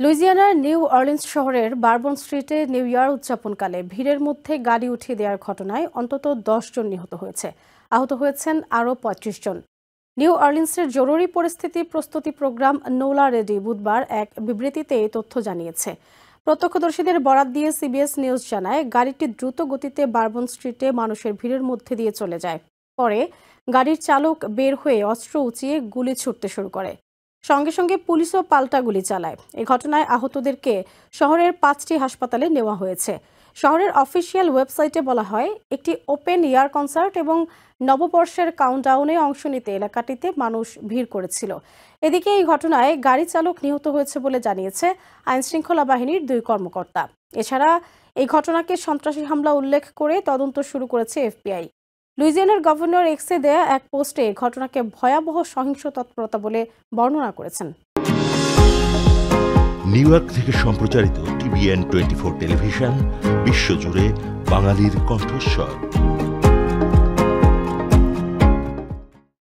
লুইজিয়ানার new Orleans শহরের bourbon স্ট্রিটে new year উদযাপনকালে ভিড়ের মধ্যে গাড়ি উঠিয়ে দেওয়ার ঘটনায় অন্তত 10 জন নিহত হয়েছে। আহত হয়েছেন আরও 35 জন। নিউ অর্লিন্সের জরুরি পরিস্থিতি প্রস্তুতি প্রোগ্রাম নোলা রেডি বুধবার এক বিবৃতিতে এই তথ্য জানিয়েছে। প্রত্যক্ষদর্শীদের বরাত দিয়ে সিবিএস নিউজ জানায়, গাড়িটি দ্রুত গতিতে বারবন স্ট্রিটে মানুষের ভিড়ের মধ্যে দিয়ে চলে যায়। পরে গাড়ির চালক বের হয়ে অস্ত্র উঁচিয়ে গুলি ছুড়তে শুরু করে। সঙ্গে সঙ্গে পুলিশও পাল্টা গুলি চালায়। এ ঘটনায় আহতদেরকে শহরের 5টি হাসপাতালে নেওয়া হয়েছে। শহরের অফিসিয়াল ওয়েবসাইটে বলা হয়, একটি ওপেন এয়ার কনসার্ট এবং নববর্ষের কাউন্টডাউনে অংশ নিতে এলাকাটিতে মানুষ ভিড় করেছিল। এদিকে এই ঘটনায় গাড়ি চালক নিহত হয়েছে বলে জানিয়েছে আইনশৃঙ্খলা বাহিনীর 2 কর্মকর্তা। এছাড়া এই ঘটনাকে সন্ত্রাসী হামলা উল্লেখ করে তদন্ত শুরু করেছে এফবিআই। লুইজিয়ানার গভর্নর এক্সে দেয়া এক পোস্টে ঘটনাকে ভয়াবহ সহিংস তৎপরতা বলে বর্ণনা করেছেন। নিউ ইয়র্ক থেকে সম্প্রচারিত টিভিএন 24 টেলিভিশন বিশ্বজুড়ে বাঙালির কণ্ঠস্বর।